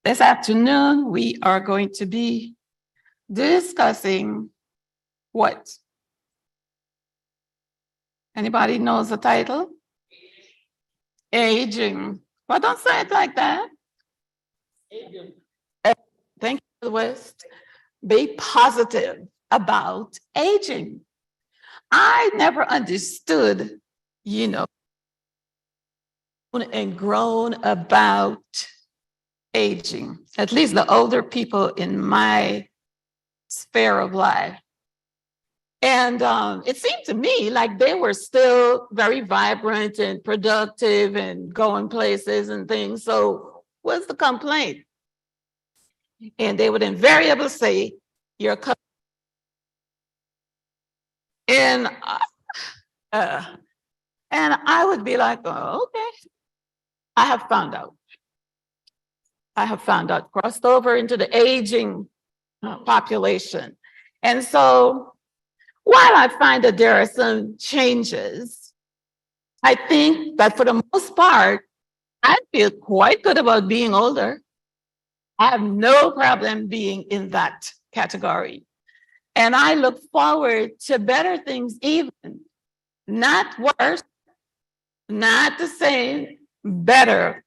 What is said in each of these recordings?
This afternoon, we are going to be discussing what? Anybody knows the title? Aging. Well, don't say it like that. Aging. Thank you, West. Be positive about aging. I never understood, and grown about aging, at least the older people in my sphere of life. And it seemed to me like they were still very vibrant and productive and going places and things. So what's the complaint? And they would invariably say, you're coming. And I would be like, oh, okay. I have found out, crossed over into the aging population. And so while I find that there are some changes, I think that for the most part, I feel quite good about being older. I have no problem being in that category. And I look forward to better things, even not worse, not the same, better.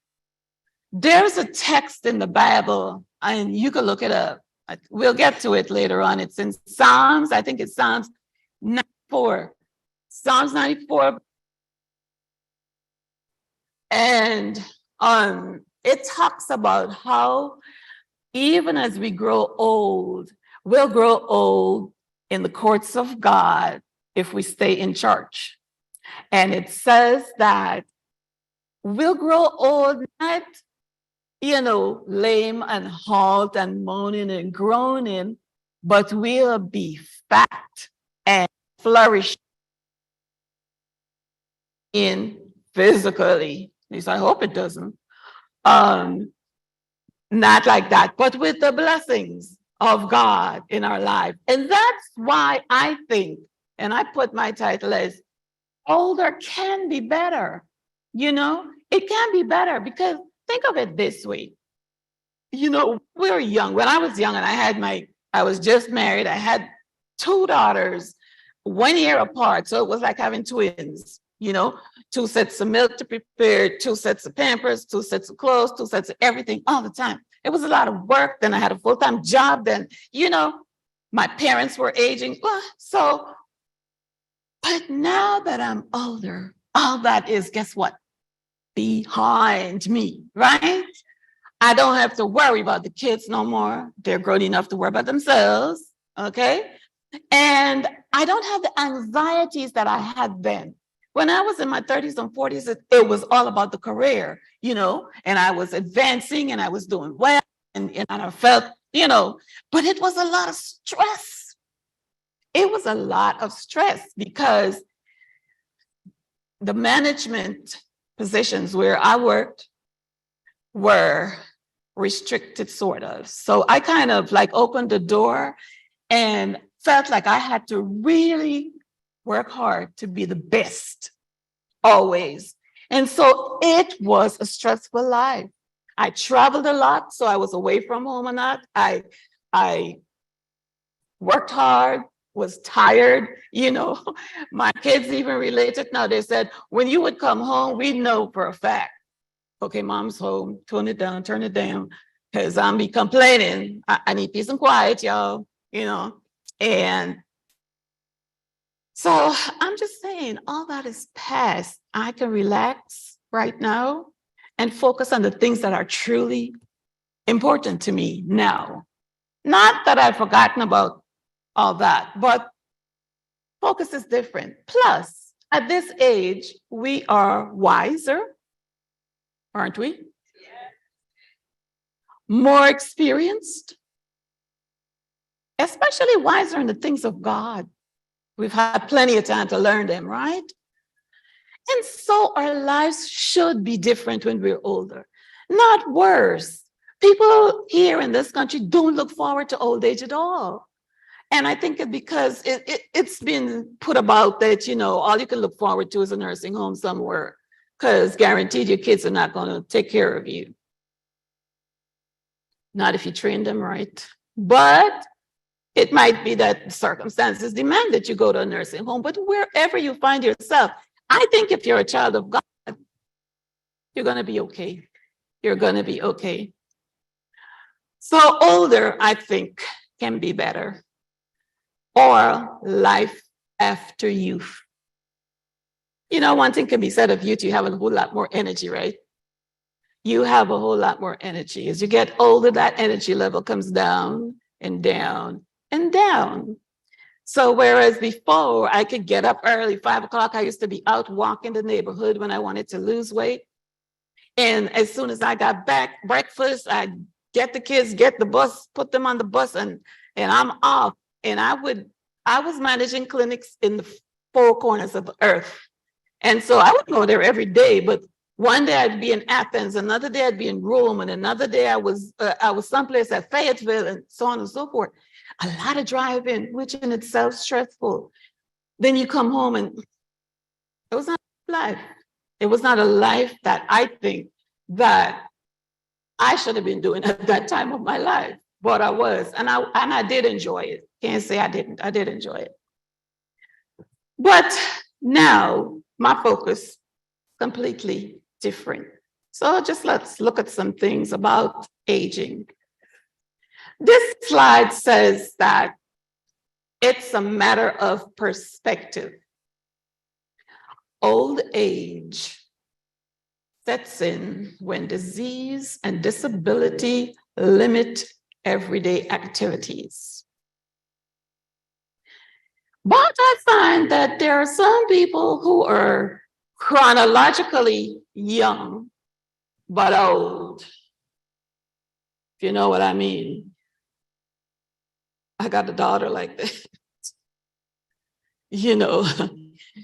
There's a text in the Bible, and you can look it up. We'll get to it later on. It's in Psalms. I think it's Psalms 94. Psalms 94. And it talks about how even as we grow old, we'll grow old in the courts of God if we stay in church. And it says that we'll grow old, not, lame and halt and moaning and groaning, but we'll be fat and flourish in physically. At least I hope it doesn't. Not like that, but with the blessings of God in our life. And that's why I think, and I put my title as older can be better. It can be better because think of it this way. We're young. When I was young and I was just married, I had 2 daughters 1 year apart. So it was like having twins, 2 sets of milk to prepare, 2 sets of Pampers, 2 sets of clothes, 2 sets of everything all the time. It was a lot of work. Then I had a full-time job. Then, my parents were aging. But now that I'm older, all that is, guess what? Behind me, right? I don't have to worry about the kids no more. They're grown enough to worry about themselves, okay? And I don't have the anxieties that I had then. When I was in my 30s and 40s, it was all about the career, and I was advancing and I was doing well and I felt, but it was a lot of stress. It was a lot of stress because the management positions where I worked were restricted, sort of. So I kind of like opened the door and felt like I had to really work hard to be the best always. And so it was a stressful life. I traveled a lot, so I was away from home a lot. I worked hard, was tired, My kids even related now. They said, when you would come home, we know for a fact, okay, mom's home, turn it down, because I'm be complaining. I need peace and quiet, y'all, And so I'm just saying, all that is past. I can relax right now and focus on the things that are truly important to me now. Not that I've forgotten about all that, but focus is different. Plus, at this age, we are wiser, aren't we? More experienced, especially wiser in the things of God. We've had plenty of time to learn them, right? And so our lives should be different when we're older, not worse. People here in this country don't look forward to old age at all. And I think because it's been put about that, all you can look forward to is a nursing home somewhere, because guaranteed your kids are not going to take care of you. not if you train them right. But it might be that circumstances demand that you go to a nursing home, but wherever you find yourself, I think if you're a child of God, you're going to be okay. You're going to be okay. So older, I think, can be better. Or life after youth. You know, one thing can be said of youth, you have a whole lot more energy, right? You have a whole lot more energy. As you get older, that energy level comes down and down and down. So whereas before I could get up early, 5 o'clock, I used to be out walking the neighborhood when I wanted to lose weight. And as soon as I got back, breakfast, I get the kids, get the bus, put them on the bus, and I'm off. And I was managing clinics in the 4 corners of the earth. And so I would go there every day, but one day I'd be in Athens, another day I'd be in Rome, and another day I was someplace at Fayetteville, and so on and so forth. A lot of driving, which in itself stressful. Then you come home and it was not life. It was not a life that I think that I should have been doing at that time of my life, but I was, and I did enjoy it. Can't say I didn't. I did enjoy it. But now my focus completely different. So just let's look at some things about aging. This slide says that it's a matter of perspective. Old age sets in when disease and disability limit everyday activities. But I find that there are some people who are chronologically young, but old. If you know what I mean. I got a daughter like that. You know,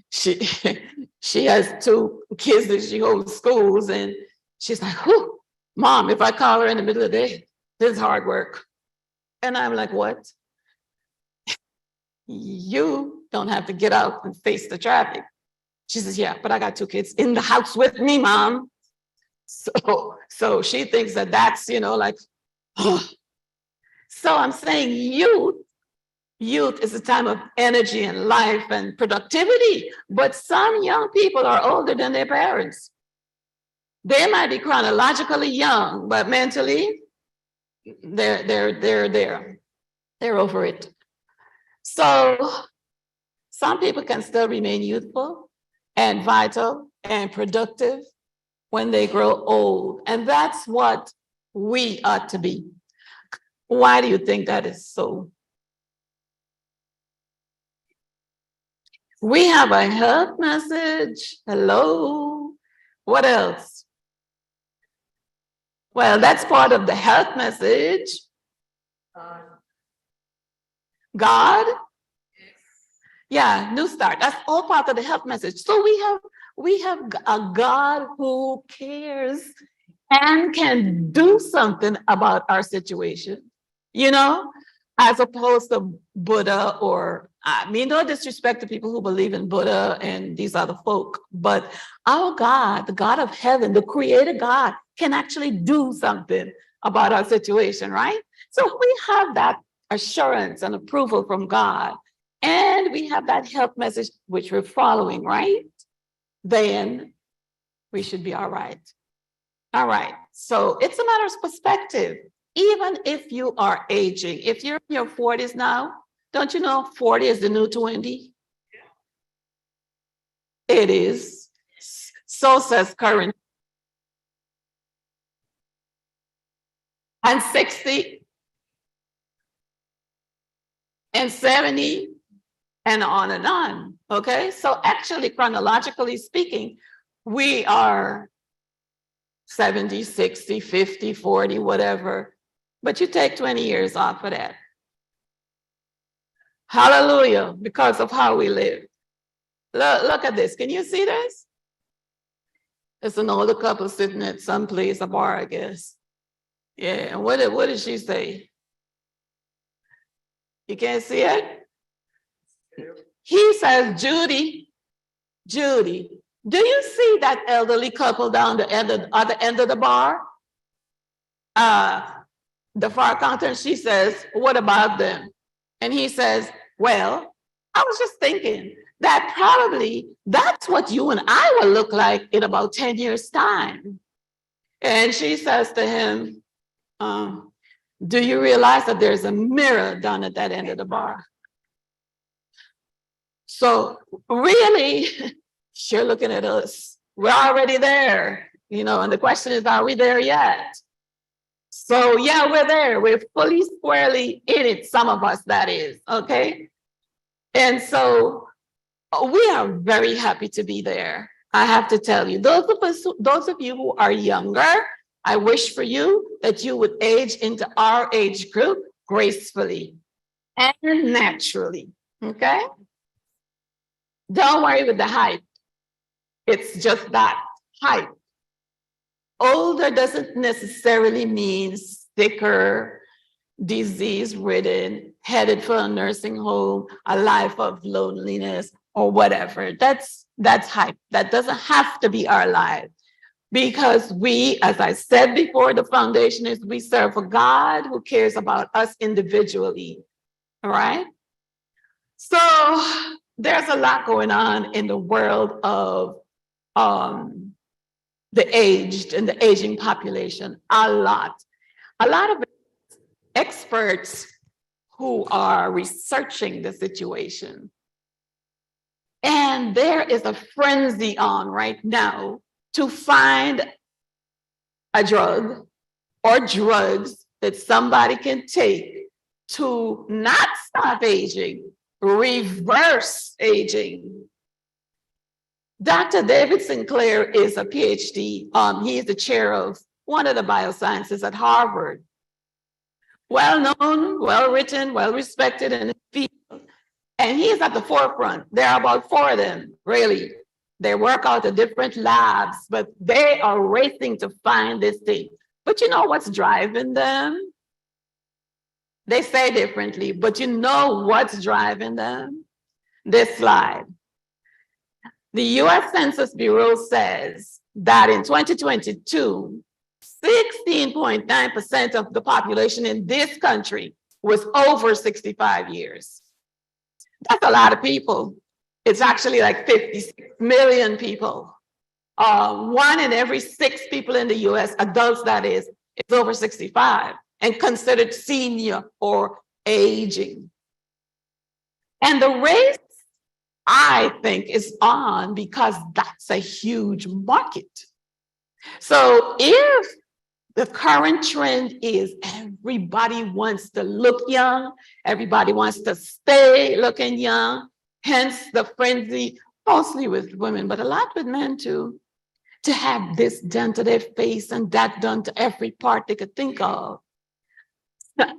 she has 2 kids that she homeschools, and she's like, "Whew, Mom, if I call her in the middle of the day, this is hard work." And I'm like, "What? You don't have to get out and face the traffic." She says, "Yeah, but I got 2 kids in the house with me, Mom." So she thinks that that's, like, oh. So I'm saying youth is a time of energy and life and productivity, but some young people are older than their parents. They might be chronologically young, but mentally, they're there. They're over it. So some people can still remain youthful and vital and productive when they grow old. And that's what we ought to be. Why do you think that is so? We have a health message. Hello. What else? Well, that's part of the health message. God? Yeah, new start. That's all part of the health message. So we have a God who cares and can do something about our situation, as opposed to Buddha, or I mean, no disrespect to people who believe in Buddha and these other folk, but our God, the God of heaven, the creator God, can actually do something about our situation, right? So if we have that assurance and approval from God, and we have that health message which we're following, right? Then we should be all right. All right. So it's a matter of perspective. Even if you are aging, if you're in your 40s now, don't you know 40 is the new 20? It is. So says current. And 60 and 70 and on and on. Okay. So actually, chronologically speaking, we are 70, 60, 50, 40, whatever. But you take 20 years off of that. Hallelujah, because of how we live. Look at this. Can you see this? It's an older couple sitting at some place, a bar, I guess. Yeah, and what did she say? You can't see it? He says, Judy, do you see that elderly couple down the other end of the bar? the far counter, and she says, what about them? And he says, well, I was just thinking that probably that's what you and I will look like in about 10 years' time. And she says to him, do you realize that there's a mirror down at that end of the bar? So really, you're looking at us. We're already there, and the question is, are we there yet? So yeah, we're there. We're fully squarely in it. Some of us, that is, okay? And so we are very happy to be there. I have to tell you, those of you who are younger, I wish for you that you would age into our age group gracefully and naturally, okay? Don't worry with the hype. It's just that, hype. Older doesn't necessarily mean sicker, disease-ridden, headed for a nursing home, a life of loneliness, or whatever. That's hype. That doesn't have to be our life. Because we, as I said before, the foundation is we serve a God who cares about us individually, all right? So there's a lot going on in the world of the aged and the aging population, a lot of experts who are researching the situation. And there is a frenzy on right now to find a drug or drugs that somebody can take to not stop aging, reverse aging. Dr. David Sinclair is a PhD. He is the chair of one of the biosciences at Harvard. Well-known, well-written, well-respected in his field. And he is at the forefront. There are about 4 of them, really. They work out at different labs, but they are racing to find this thing. But you know what's driving them? They say differently, but you know what's driving them? This slide. The US Census Bureau says that in 2022, 16.9% of the population in this country was over 65 years. That's a lot of people. It's actually like 56 million people. 1 in every 6 people in the US, adults that is over 65 and considered senior or aging. And the race, I think, is on because that's a huge market. So if the current trend is everybody wants to look young, everybody wants to stay looking young, hence the frenzy, mostly with women, but a lot with men too, to have this done to their face and that done to every part they could think of.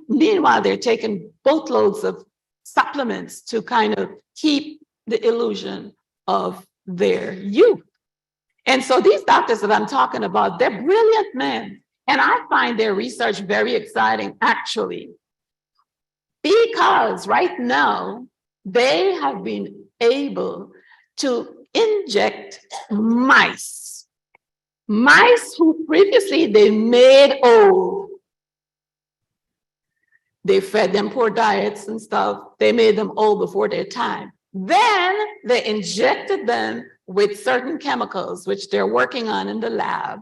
Meanwhile, they're taking boatloads of supplements to kind of keep the illusion of their youth. And so these doctors that I'm talking about, they're brilliant men. And I find their research very exciting, actually, because right now they have been able to inject mice who previously they made old. They fed them poor diets and stuff. They made them old before their time. Then they injected them with certain chemicals, which they're working on in the lab,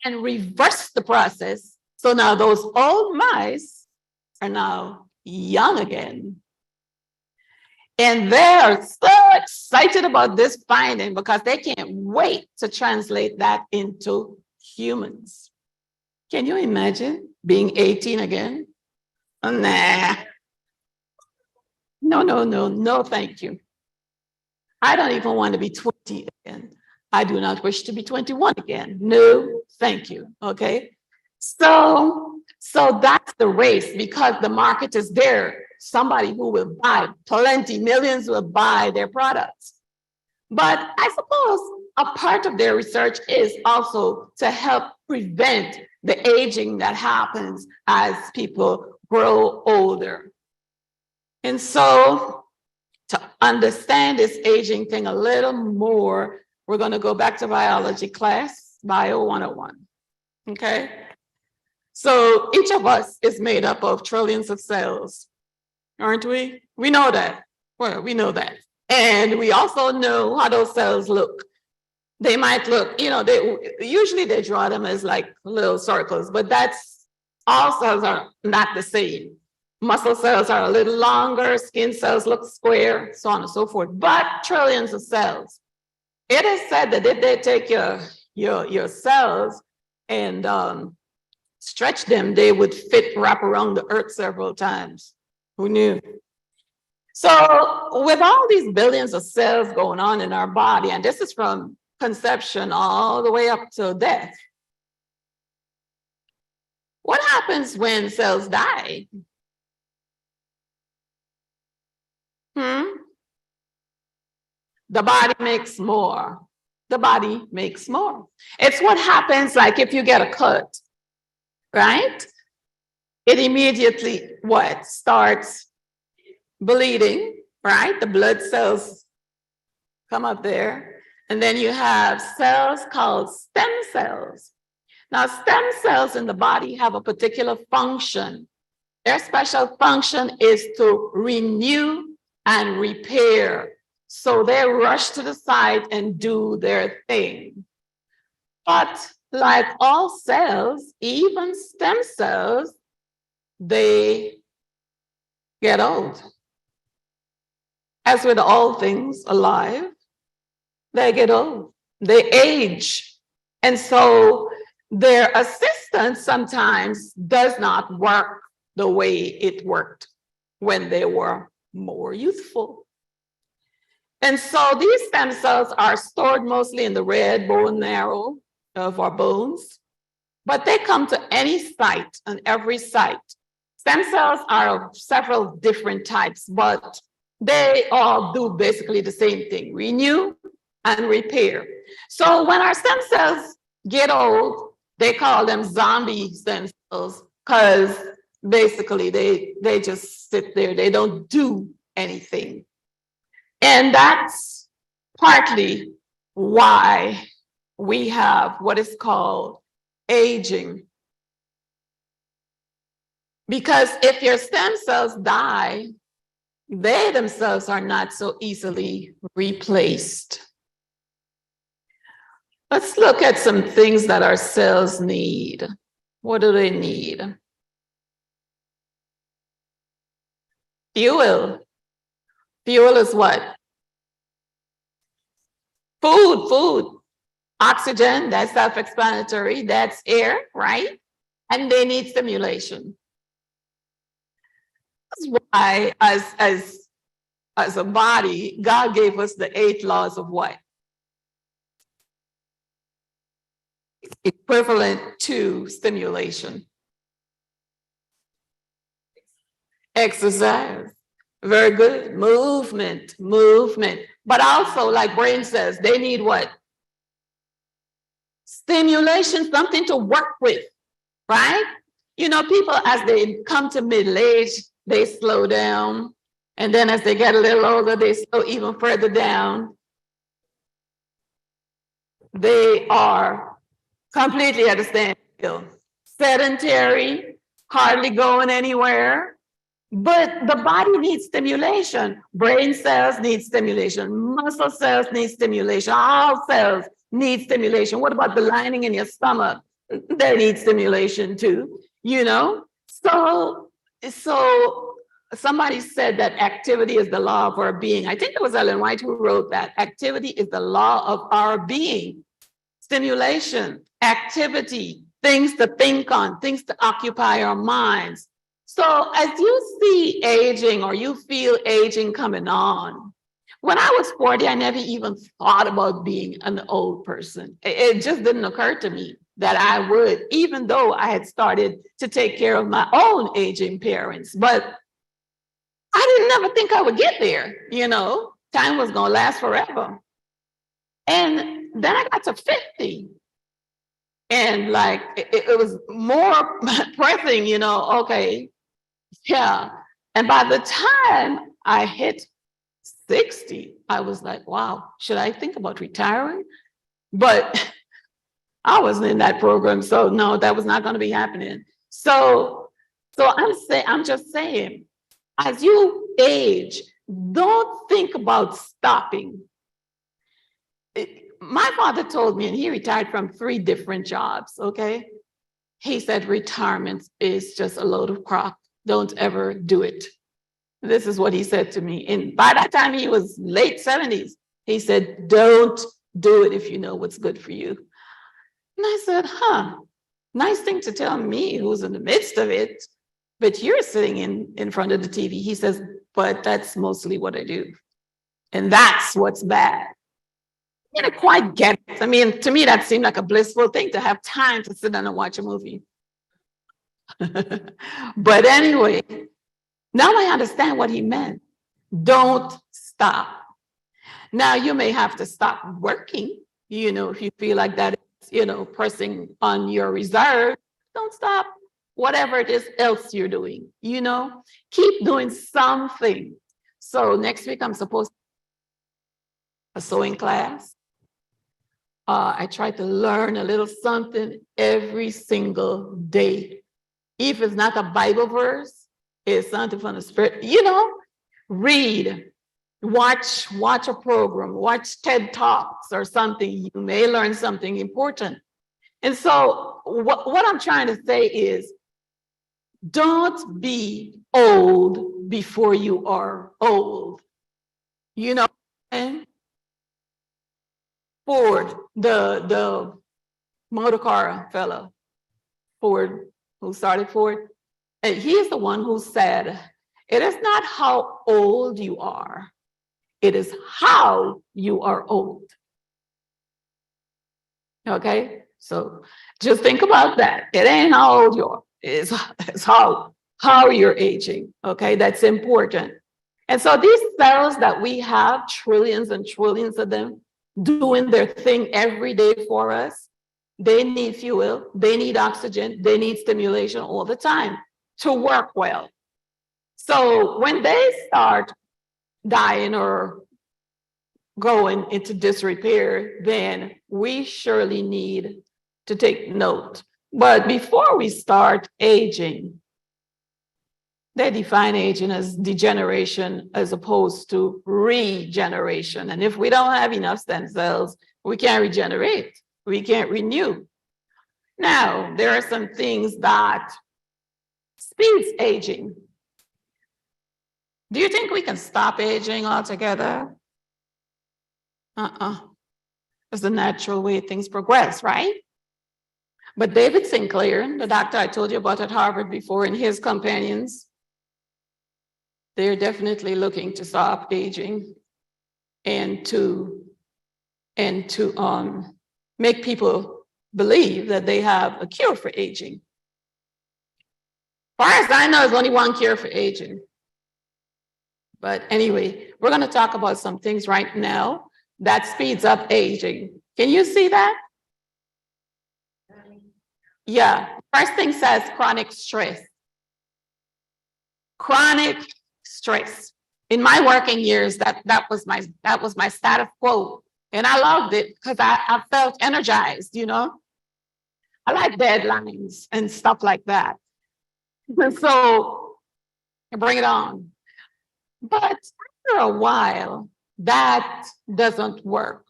and reversed the process. So now those old mice are now young again. And they're so excited about this finding because they can't wait to translate that into humans. Can you imagine being 18 again? Oh, nah. No, thank you. I don't even want to be 20 again. I do not wish to be 21 again. No, thank you, okay? So that's the race because the market is there. Somebody who will buy, plenty, millions will buy their products. But I suppose a part of their research is also to help prevent the aging that happens as people grow older. And so to understand this aging thing a little more, we're going to go back to biology class, Bio 101. Okay? So each of us is made up of trillions of cells, aren't we? We know that. Well, we know that. And we also know how those cells look. They might look, usually they draw them as like little circles, but all cells are not the same. Muscle cells are a little longer, skin cells look square, so on and so forth, but trillions of cells. It is said that if they take your cells and stretch them, they would wrap around the earth several times. Who knew? So with all these billions of cells going on in our body, and this is from conception all the way up to death, what happens when cells die? The body makes more. The body makes more. It's what happens like if you get a cut, right? It immediately starts bleeding, right? The blood cells come up there. And then you have cells called stem cells. Now, stem cells in the body have a particular function. Their special function is to renew and repair. So they rush to the side and do their thing. But like all cells, even stem cells, they get old. As with all things alive, they get old, they age. And so their assistance sometimes does not work the way it worked when they were more youthful. And so these stem cells are stored mostly in the red bone marrow of our bones, but they come to any site and every site. Stem cells are of several different types, but they all do basically the same thing: renew and repair. So when our stem cells get old, they call them zombie stem cells because basically they just sit there. They don't do anything. And that's partly why we have what is called aging. Because if your stem cells die, they themselves are not so easily replaced. Let's look at some things that our cells need. What do they need? Fuel. Fuel is what? Food. Oxygen, that's self-explanatory. That's air, right? And they need stimulation. That's why, as a body, God gave us the 8 laws of what? Equivalent to stimulation. Exercise. Very good. Movement. But also, like brain says, they need what? Stimulation, something to work with, right? People, as they come to middle age, they slow down. And then as they get a little older, they slow even further down. They are completely at a standstill. Sedentary, hardly going anywhere. But the body needs stimulation. Brain cells need stimulation. Muscle cells need stimulation. All cells need stimulation. What about the lining in your stomach? They need stimulation too, So somebody said that activity is the law of our being. I think it was Ellen White who wrote that. Activity is the law of our being. Stimulation, activity, things to think on, things to occupy our minds. So as you see aging or you feel aging coming on, when I was 40, I never even thought about being an old person. It just didn't occur to me that I would, even though I had started to take care of my own aging parents. But I didn't ever think I would get there, Time was going to last forever. And then I got to 50. And like, it was more pressing, okay. Yeah. And by the time I hit 60, I was like, wow, should I think about retiring? But I wasn't in that program. So no, that was not going to be happening. So I'm just saying, as you age, don't think about stopping. My father told me, and he retired from 3 different jobs, okay? He said retirement is just a load of crap. Don't ever do it. This is what he said to me. And by that time, he was late 70s. He said, don't do it if you know what's good for you. And I said, nice thing to tell me who's in the midst of it, but you're sitting in front of the TV. He says, but that's mostly what I do. And that's what's bad. I didn't quite get it. I mean, to me, that seemed like a blissful thing to have time to sit down and watch a movie. But anyway, now I understand what he meant. Don't stop. Now you may have to stop working, if you feel like that is, pressing on your reserve. Don't stop. Whatever it is else you're doing, keep doing something. So next week I'm supposed to have a sewing class. I try to learn a little something every single day. If it's not a Bible verse, it's something from the Spirit. Read, watch a program, watch TED Talks or something. You may learn something important. And so what I'm trying to say is, don't be old before you are old. And Ford, the motor car fellow, Ford, who started Ford, and he is the one who said, it is not how old you are, it is how you are old. Okay, so just think about that. It ain't how old you are, it's how you're aging. Okay, that's important. And so these cells that we have, trillions and trillions of them, doing their thing every day for us, they need fuel, they need oxygen, they need stimulation all the time to work well. So when they start dying or going into disrepair, then we surely need to take note. But before we start aging, they define aging as degeneration as opposed to regeneration. And if we don't have enough stem cells, we can't regenerate, we can't renew. Now, there are some things that speeds aging. Do you think we can stop aging altogether? It's the natural way things progress, right? But David Sinclair, the doctor I told you about at Harvard before, and his companions, they're definitely looking to stop aging and to make people believe that they have a cure for aging. As far as I know, there's only one cure for aging. But anyway, we're going to talk about some things right now that speeds up aging. Can you see that? Yeah. First thing says chronic stress. Chronic stress. In my working years, that was my status quo. And I loved it because I felt energized, I like deadlines and stuff like that. And so bring it on. But after a while, that doesn't work,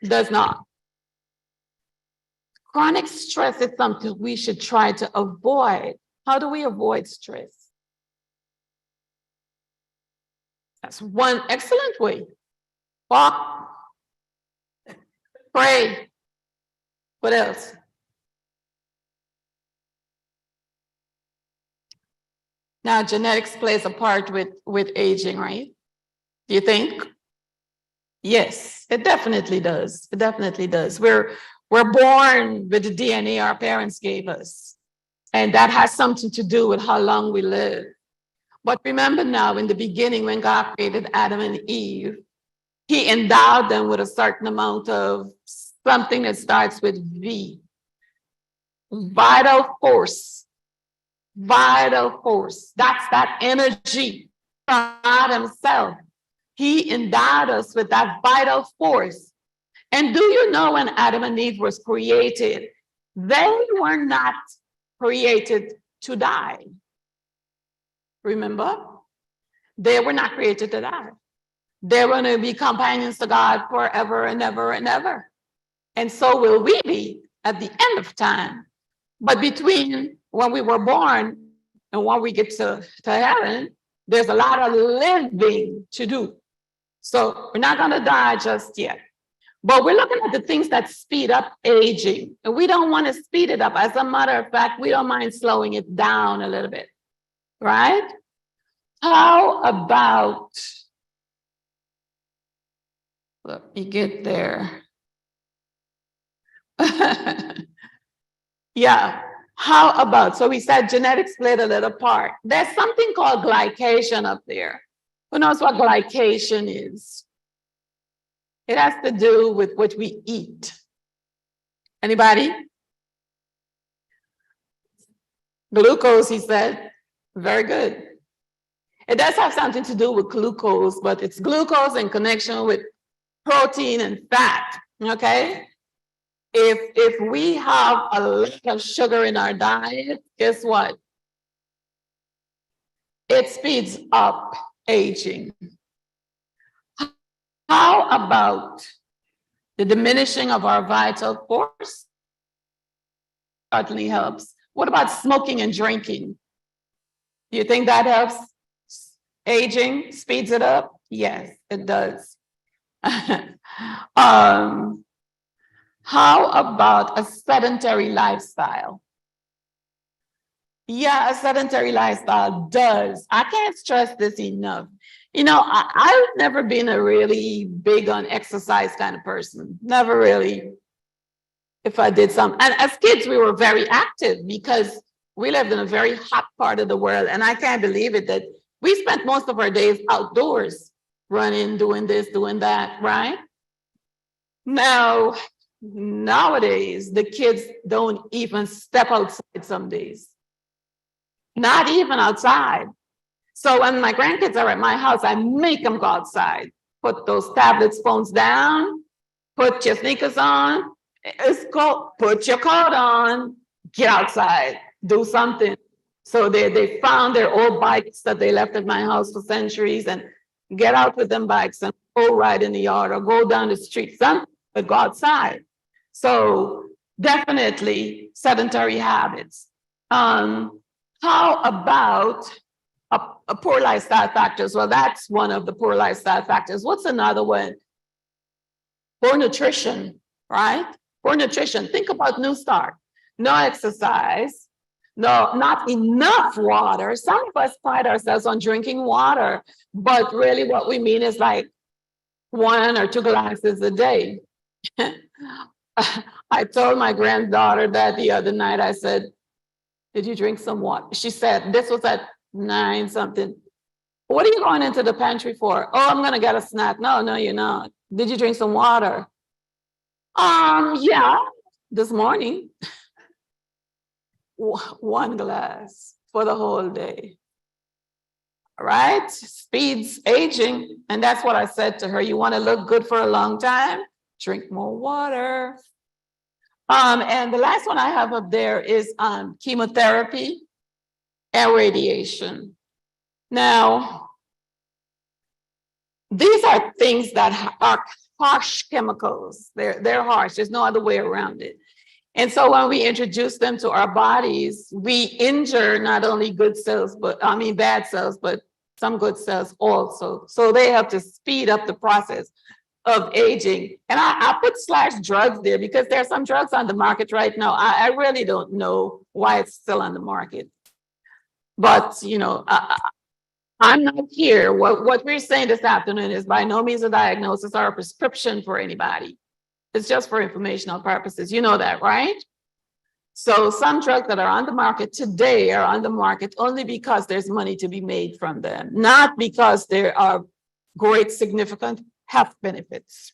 does not. Chronic stress is something we should try to avoid. How do we avoid stress? That's one excellent way. Walk, pray. What else? Now, genetics plays a part with aging, right? Do you think? Yes, it definitely does. It definitely does. We're born with the DNA our parents gave us, and that has something to do with how long we live. But remember now, in the beginning, when God created Adam and Eve, he endowed them with a certain amount of something that starts with V. Vital force. Vital force. That's that energy from God himself. He endowed us with that vital force. And do you know when Adam and Eve was created, they were not created to die. Remember? They were not created to die. They're going to be companions to God forever and ever and ever. And so will we be at the end of time. But between when we were born and when we get to heaven, there's a lot of living to do. So we're not going to die just yet. But we're looking at the things that speed up aging. And we don't want to speed it up. As a matter of fact, we don't mind slowing it down a little bit. Right? How about, let me get there. Yeah. How about, so we said genetics played a little part. There's something called glycation up there. Who knows what glycation is? It has to do with what we eat. Anybody? Glucose, he said. Very good. It does have something to do with glucose, but it's glucose in connection with protein and fat, okay? If we have a lot of sugar in our diet, guess what? It speeds up aging. How about the diminishing of our vital force? Certainly helps. What about smoking and drinking? Do you think that helps aging, speeds it up? Yes, it does. How about a sedentary lifestyle? Yeah, a sedentary lifestyle does. I can't stress this enough. You know, I've never been a really big on exercise kind of person. Never really. If I did some, and as kids, we were very active because we lived in a very hot part of the world. And I can't believe it that we spent most of our days outdoors, running, doing this, doing that, right? Now, nowadays, the kids don't even step outside some days. Not even outside. So when my grandkids are at my house, I make them go outside. Put those tablets, phones down, put your sneakers on. It's cold. Put your coat on, get outside, do something. So they found their old bikes that they left at my house for centuries and get out with them bikes and go ride in the yard or go down the street, something, but go outside. So definitely sedentary habits. How about a poor lifestyle factors? Well, that's one of the poor lifestyle factors. What's another one? Poor nutrition, right? Poor nutrition. Think about New Start. No exercise, no, not enough water. Some of us pride ourselves on drinking water, but really what we mean is like 1 or 2 glasses a day. I told my granddaughter that the other night. I said, did you drink some water? She said, this was at 9 something. What are you going into the pantry for? Oh, I'm going to get a snack. No, you're not. Did you drink some water? Yeah, this morning. 1 glass for the whole day. All right, speeds aging. And that's what I said to her. You want to look good for a long time? Drink more water. And the last one I have up there is chemotherapy and radiation. Now, these are things that are harsh chemicals. They're harsh. There's no other way around it. And so when we introduce them to our bodies, we injure not only good cells, bad cells, but some good cells also. So they have to speed up the process of aging. And I put / drugs there because there are some drugs on the market right now. I really don't know why it's still on the market. But, you know, I'm not here. What we're saying this afternoon is by no means a diagnosis or a prescription for anybody. It's just for informational purposes. You know that, right? So some drugs that are on the market today are on the market only because there's money to be made from them, not because there are great significant health benefits.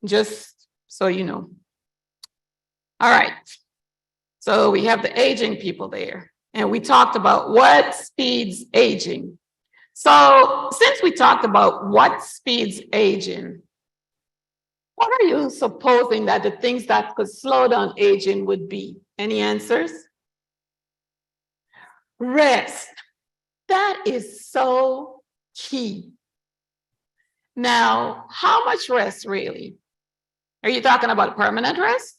Just so you know. All right. So we have the aging people there, and we talked about what speeds aging. So since we talked about what speeds aging, what are you supposing that the things that could slow down aging would be? Any answers? Rest. That is so key. Now, how much rest really? Are you talking about permanent rest?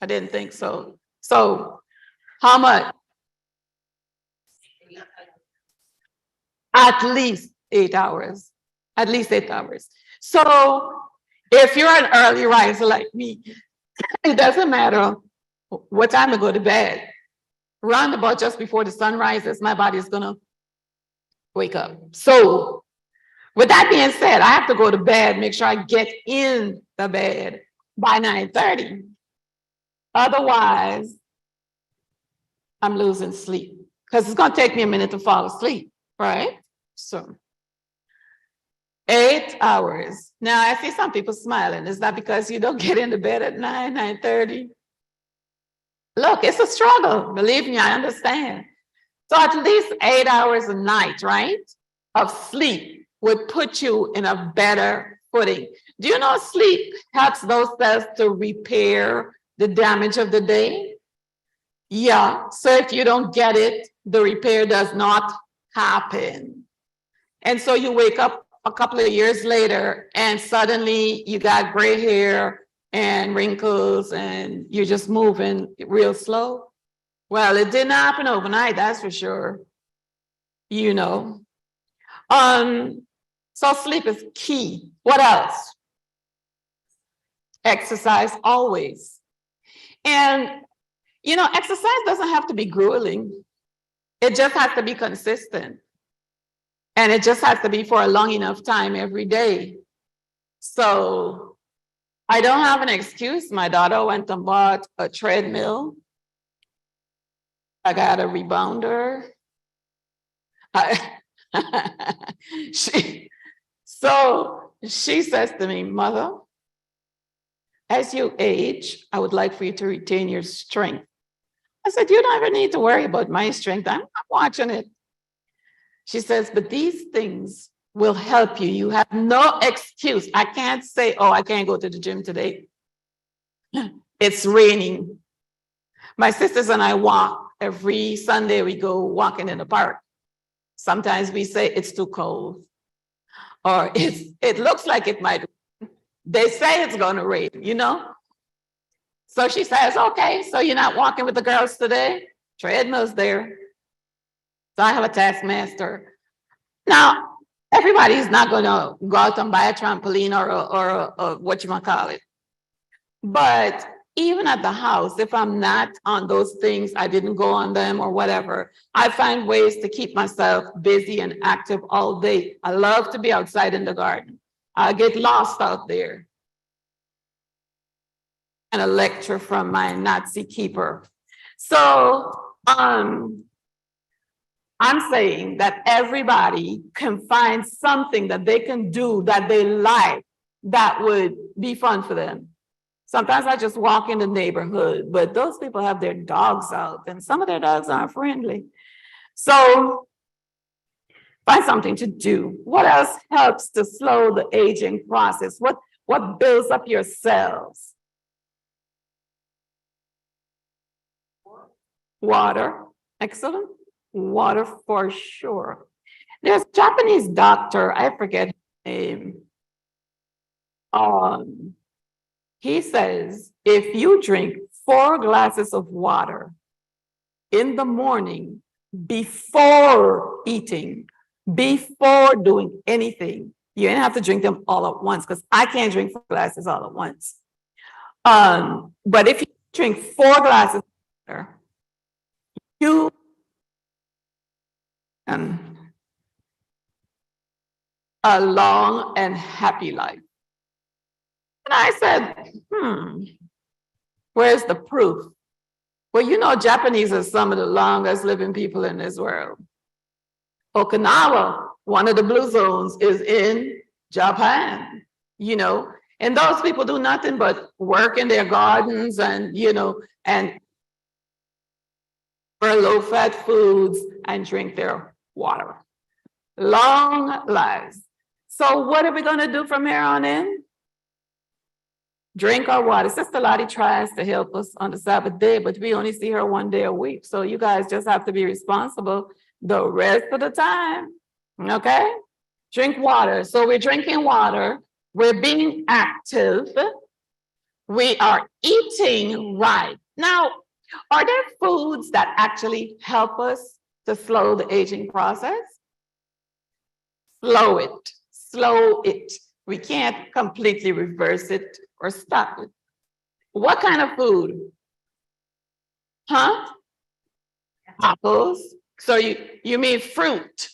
I didn't think so. So, how much? At least 8 hours. At least 8 hours. So, if you're an early riser like me, it doesn't matter what time I go to bed. Round about just before the sun rises, my body is going to wake up. So, with that being said, I have to go to bed, make sure I get in the bed by 9:30. Otherwise, I'm losing sleep because it's going to take me a minute to fall asleep, right? So 8 hours. Now, I see some people smiling. Is that because you don't get into bed at 9:30? Look, it's a struggle. Believe me, I understand. So at least 8 hours a night, right, of sleep would put you in a better footing. Do you know sleep helps those cells to repair the damage of the day? Yeah, so if you don't get it, the repair does not happen. And so you wake up a couple of years later and suddenly you got gray hair and wrinkles and you're just moving real slow. Well, it didn't happen overnight, that's for sure. You know. So sleep is key. What else? Exercise always. And you know, exercise doesn't have to be grueling. It just has to be consistent. And it just has to be for a long enough time every day. So I don't have an excuse. My daughter went and bought a treadmill. I got a rebounder. She says to me, Mother, as you age, I would like for you to retain your strength. I said, you don't ever need to worry about my strength. I'm not watching it. She says, but these things will help you. You have no excuse. I can't say, oh, I can't go to the gym today. It's raining. My sisters and I walk. Every Sunday we go walking in the park. Sometimes we say it's too cold. Or it looks like it might. They say it's going to rain, you know? So she says, okay, so you're not walking with the girls today? Treadmill's there. So I have a taskmaster. Now, everybody's not going to go out and buy a trampoline or a whatchamacallit. But even at the house, if I'm not on those things, I didn't go on them or whatever, I find ways to keep myself busy and active all day. I love to be outside in the garden. I get lost out there. And a lecture from my Nazi keeper. So I'm saying that everybody can find something that they can do that they like that would be fun for them. Sometimes I just walk in the neighborhood, but those people have their dogs out and some of their dogs aren't friendly. So find something to do. What else helps to slow the aging process? What builds up your cells? Water, excellent. Water for sure. There's a Japanese doctor, I forget his name. He says, if you drink 4 glasses of water in the morning before eating, before doing anything, you don't have to drink them all at once because I can't drink 4 glasses all at once. But if you drink 4 glasses of water, you a long and happy life. And I said, where's the proof? Well, you know, Japanese are some of the longest living people in this world. Okinawa, one of the blue zones, is in Japan, you know, and those people do nothing but work in their gardens and, you know, and for low-fat foods and drink their water. Long lives. So what are we going to do from here on in? Drink our water. Sister Lottie tries to help us on the Sabbath day, but we only see her one day a week. So you guys just have to be responsible the rest of the time. Okay? Drink water. So we're drinking water. We're being active. We are eating right. Now, are there foods that actually help us to slow the aging process? Slow it. Slow it. We can't completely reverse it or stop it. What kind of food? Huh? Apples. So you mean fruit?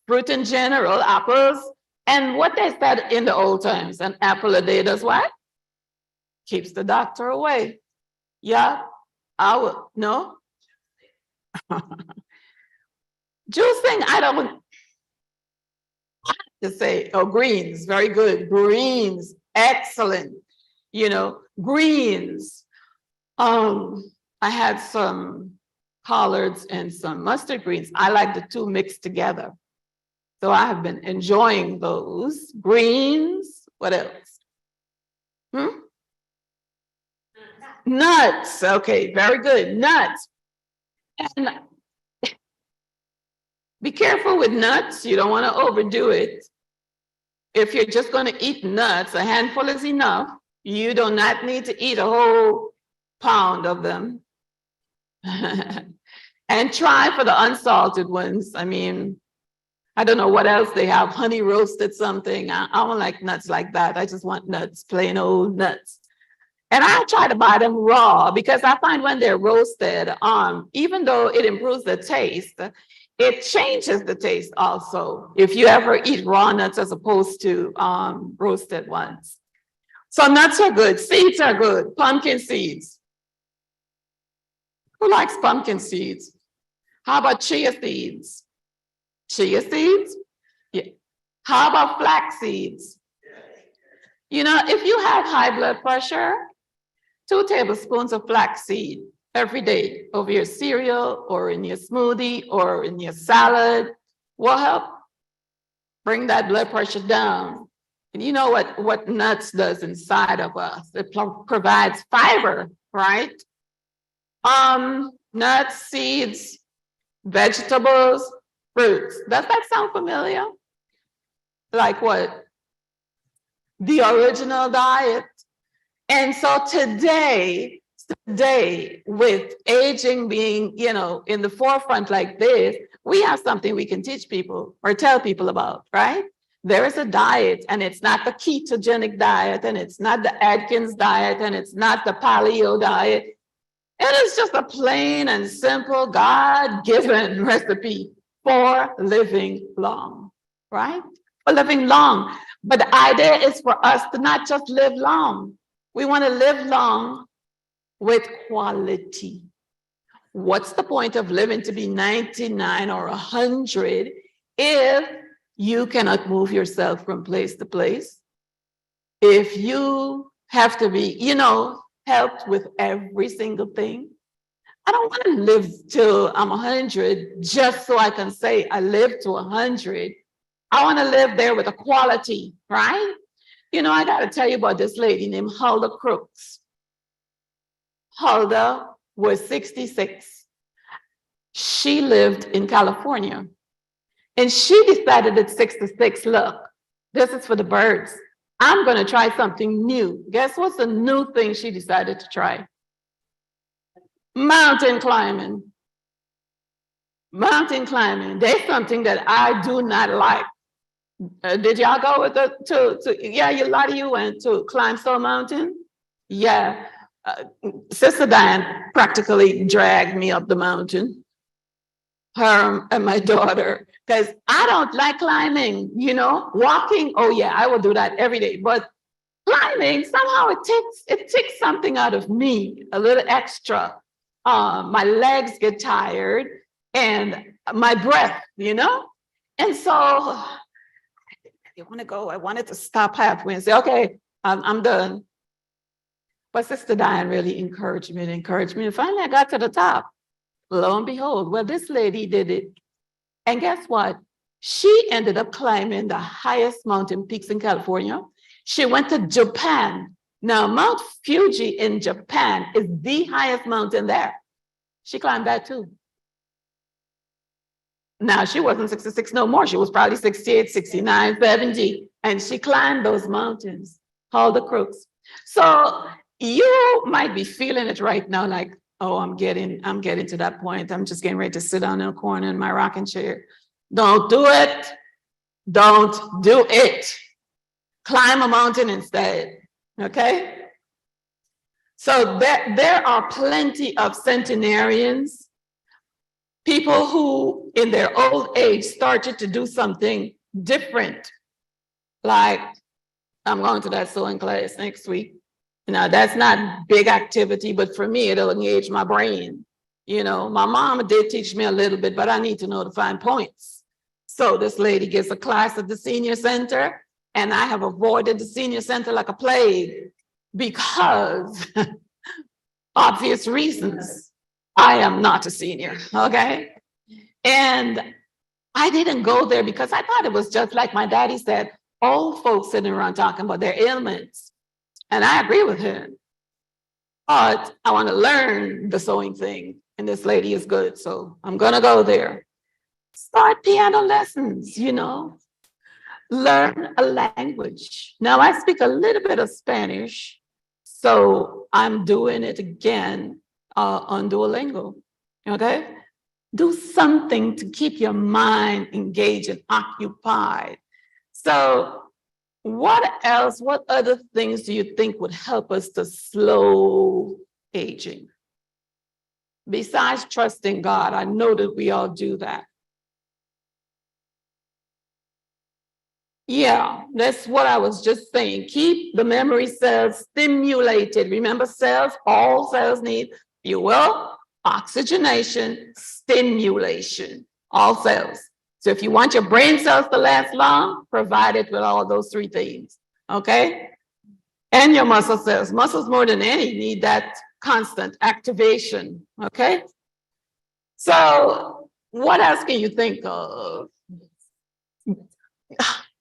Fruit in general, apples. And what they said in the old times, an apple a day does what? Keeps the doctor away. Yeah, I would, no? Juicing, I don't to say, oh, greens, very good. Greens, excellent. You know, greens. I had some collards and some mustard greens. I like the two mixed together. So I have been enjoying those. Greens, what else? Nuts, okay, very good, nuts. And be careful with nuts, you don't want to overdo it. If you're just going to eat nuts, a handful is enough. You do not need to eat a whole pound of them. And try for the unsalted ones. I mean, I don't know what else they have, honey roasted something. I don't like nuts like that. I just want nuts, plain old nuts. And I try to buy them raw because I find when they're roasted, even though it improves the taste, it changes the taste also. If you ever eat raw nuts as opposed to roasted ones. So nuts are good, seeds are good, pumpkin seeds. Who likes pumpkin seeds? How about chia seeds? Chia seeds? Yeah. How about flax seeds? You know, if you have high blood pressure, 2 tablespoons of flaxseed every day over your cereal or in your smoothie or in your salad will help bring that blood pressure down. And you know what nuts does inside of us? It provides fiber, right? Nuts, seeds, vegetables, fruits. Does that sound familiar? Like what? The original diet. And so today, with aging being, you know, in the forefront like this, we have something we can teach people or tell people about, right? There is a diet, and it's not the ketogenic diet, and it's not the Atkins diet, and it's not the paleo diet. It is just a plain and simple God-given recipe for living long, right? For living long. But the idea is for us to not just live long. We want to live long with quality. What's the point of living to be 99 or 100 if you cannot move yourself from place to place? If you have to be, you know, helped with every single thing. I don't want to live till I'm 100 just so I can say I lived to 100. I want to live there with a quality, right? You know, I got to tell you about this lady named Hulda Crooks. Hulda was 66. She lived in California. And she decided at 66, look, this is for the birds. I'm going to try something new. Guess what's the new thing she decided to try? Mountain climbing. Mountain climbing. There's something that I do not like. Did y'all go with yeah, a lot of you went to climb Stone Mountain? Yeah. Sister Diane practically dragged me up the mountain, her and my daughter, because I don't like climbing, you know, walking. Oh yeah, I will do that every day. But climbing, somehow it takes something out of me, a little extra. My legs get tired and my breath, you know? And so I want to go. I wanted to stop halfway and say, okay, I'm done. But Sister Diane really encouraged me and finally I got to the top. Lo and behold, well, this lady did it. And guess what? She ended up climbing the highest mountain peaks in California. She went to Japan Now, Mount Fuji in Japan is the highest mountain there. She climbed that too. Now, she wasn't 66 no more. She was probably 68, 69, 70. And she climbed those mountains, all the crooks. So you might be feeling it right now, like, oh, I'm getting to that point. I'm just getting ready to sit down in a corner in my rocking chair. Don't do it. Don't do it. Climb a mountain instead. Okay? So there are plenty of centenarians, people who in their old age started to do something different. Like, I'm going to that sewing class next week. Now, that's not big activity, but for me, it'll engage my brain. You know, my mom did teach me a little bit, but I need to know to find points. So this lady gets a class at the senior center, and I have avoided the senior center like a plague because obvious reasons. I am not a senior, okay? And I didn't go there because I thought it was just like my daddy said, old folks sitting around talking about their ailments. And I agree with him. But I want to learn the sewing thing. And this lady is good, so I'm going to go there. Start piano lessons, you know. Learn a language. Now, I speak a little bit of Spanish, so I'm doing it again on Duolingo, okay? Do something to keep your mind engaged and occupied. So what else, what other things do you think would help us to slow aging? Besides trusting God, I know that we all do that. Yeah, that's what I was just saying. Keep the memory cells stimulated. Remember, cells, all cells need fuel, oxygenation, stimulation, all cells. So if you want your brain cells to last long, provide it with all those three things, okay? And your muscle cells. Muscles more than any need that constant activation, okay? So what else can you think of?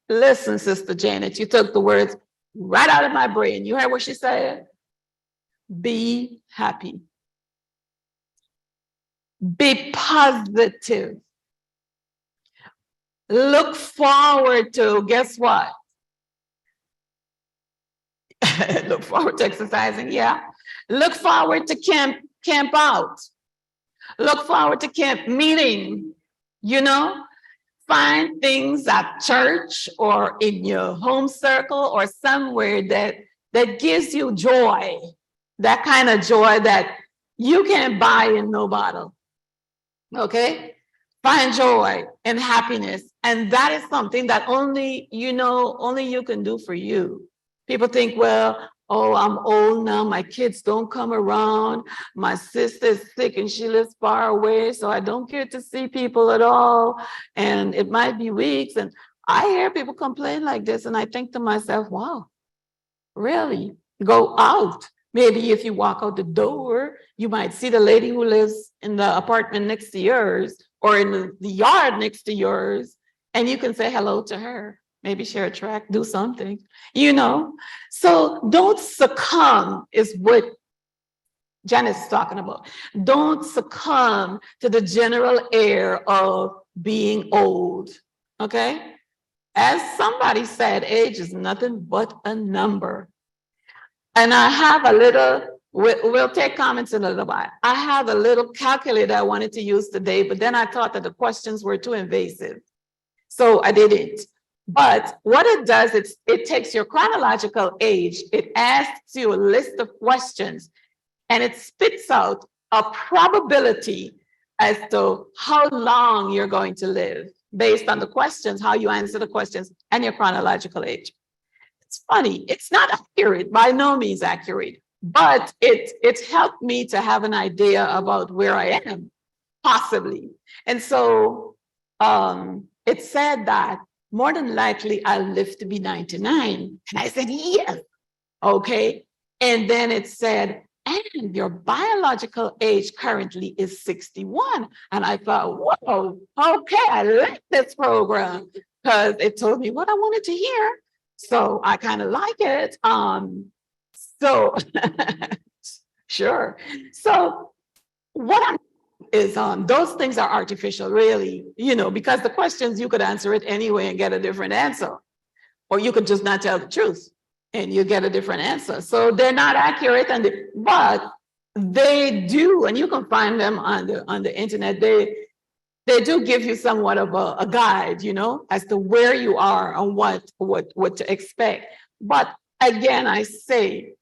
Listen, Sister Janet, you took the words right out of my brain. You heard what she said? Be happy. Be positive. Look forward to, guess what? Look forward to exercising, yeah. Look forward to camp out. Look forward to camp meeting, you know? Find things at church or in your home circle or somewhere that gives you joy, that kind of joy that you can't buy in no bottle, okay? Find joy and happiness. And that is something that only you can do for you. People think, well, oh, I'm old now. My kids don't come around. My sister's sick and she lives far away, so I don't get to see people at all. And it might be weeks. And I hear people complain like this, and I think to myself, wow, really? Go out. Maybe if you walk out the door, you might see the lady who lives in the apartment next to yours or in the yard next to yours, and you can say hello to her. Maybe share a track, do something, you know? So don't succumb is what Janet's talking about. Don't succumb to the general air of being old, okay? As somebody said, age is nothing but a number. And I have a little, we'll take comments in a little while. I have a little calculator I wanted to use today, but then I thought that the questions were too invasive. So I didn't. But what it does, it takes your chronological age, it asks you a list of questions, and it spits out a probability as to how long you're going to live based on the questions, how you answer the questions, and your chronological age. It's funny, it's not accurate, by no means accurate, but it helped me to have an idea about where I am, possibly. And so it said that more than likely I'll live to be 99. And I said, yes, okay. And then it said, and your biological age currently is 61. And I thought, whoa, okay, I like this program because it told me what I wanted to hear. So I kind of like it. So, sure. So what I'm is those things are artificial, really, because the questions you could answer it anyway and get a different answer, or you could just not tell the truth and you get a different answer. So they're not accurate, but they do, and you can find them on the internet. They do give you somewhat of a guide, as to where you are and what to expect. But again, I say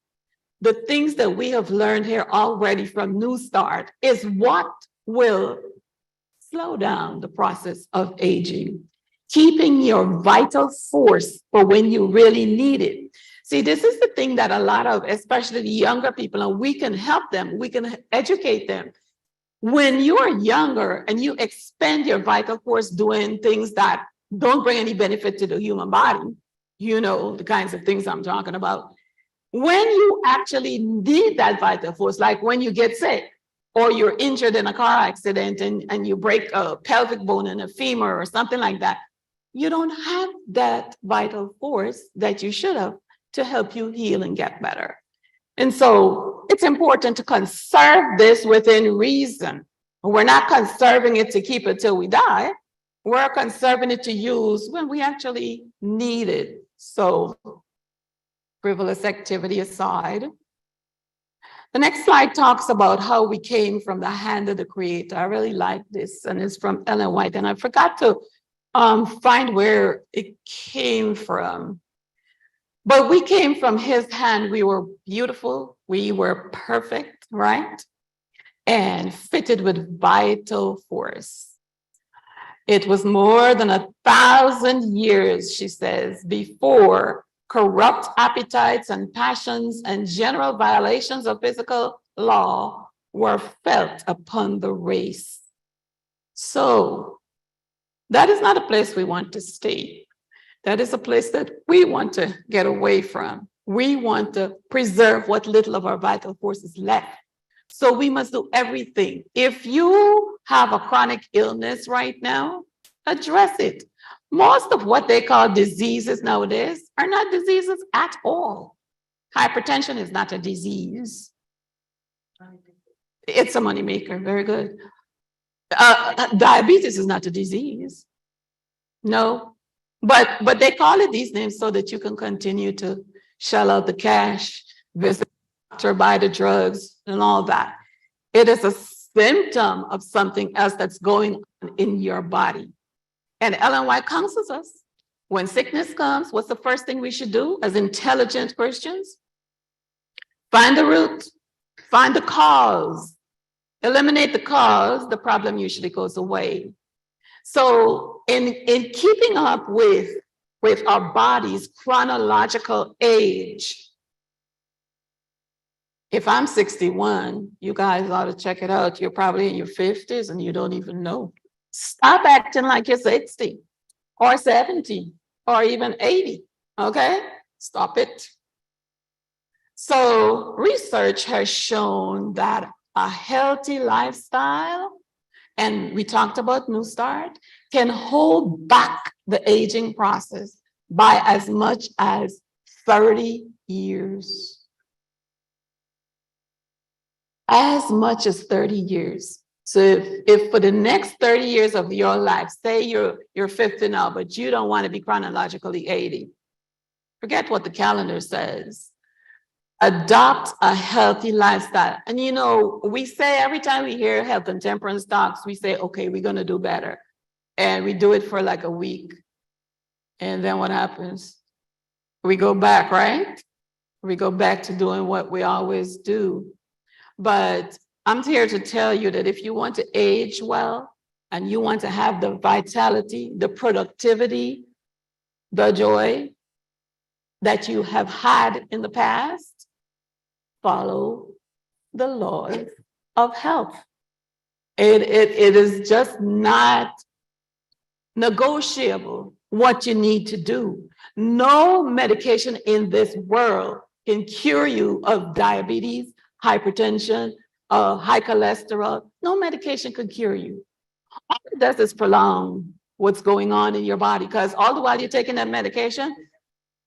the things that we have learned here already from New Start is what will slow down the process of aging, keeping your vital force for when you really need it. See, this is the thing that a lot of, especially the younger people, and we can help them, we can educate them. When you're younger and you expend your vital force doing things that don't bring any benefit to the human body, the kinds of things I'm talking about. When you actually need that vital force, like when you get sick or you're injured in a car accident and you break a pelvic bone and a femur or something like that, you don't have that vital force that you should have to help you heal and get better. And so it's important to conserve this within reason. We're not conserving it to keep it till we die. We're conserving it to use when we actually need it. So frivolous activity aside. The next slide talks about how we came from the hand of the Creator. I really like this, and it's from Ellen White, and I forgot to find where it came from. But we came from his hand. We were beautiful. We were perfect, right? And fitted with vital force. It was more than 1,000 years, she says, before corrupt appetites and passions and general violations of physical law were felt upon the race. So that is not a place we want to stay. That is a place that we want to get away from. We want to preserve what little of our vital force is left. So we must do everything. If you have a chronic illness right now, address it. Most of what they call diseases nowadays are not diseases at all. Hypertension is not a disease. It's a moneymaker, very good. Diabetes is not a disease. No. But they call it these names so that you can continue to shell out the cash, visit the doctor, buy the drugs, and all that. It is a symptom of something else that's going on in your body. And Ellen White counsels us. When sickness comes, what's the first thing we should do as intelligent Christians? Find the root, find the cause, eliminate the cause, the problem usually goes away. So in keeping up with our body's chronological age, if I'm 61, you guys ought to check it out. You're probably in your 50s and you don't even know. Stop acting like you're 60 or 70 or even 80, okay? Stop it. So research has shown that a healthy lifestyle, and we talked about New Start, can hold back the aging process by as much as 30 years. As much as 30 years. So if for the next 30 years of your life, say you're 50 now, but you don't want to be chronologically 80, forget what the calendar says. Adopt a healthy lifestyle. And we say every time we hear health and temperance talks, we say, okay, we're going to do better. And we do it for like a week. And then what happens? We go back, right? We go back to doing what we always do. But I'm here to tell you that if you want to age well and you want to have the vitality, the productivity, the joy that you have had in the past, follow the laws of health. It is just not negotiable what you need to do. No medication in this world can cure you of diabetes, hypertension, high cholesterol. No medication could cure you. All it does is prolong what's going on in your body, because all the while you're taking that medication,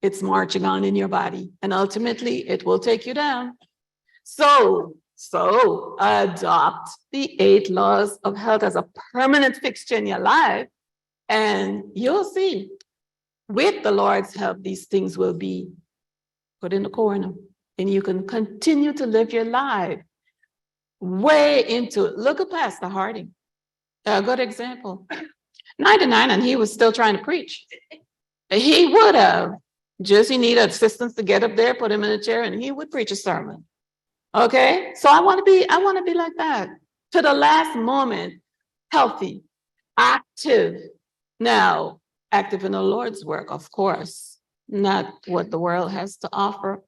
it's marching on in your body, and ultimately it will take you down. So adopt the 8 laws of health as a permanent fixture in your life, and you'll see, with the Lord's help, these things will be put in the corner, and you can continue to live your life way into it. Look at Pastor Harding, a good example. 99, and he was still trying to preach. He would have he needed assistance to get up there, put him in a chair, and he would preach a sermon. Okay, so I want to be like that to the last moment, healthy, active. Now, active in the Lord's work, of course, not what the world has to offer.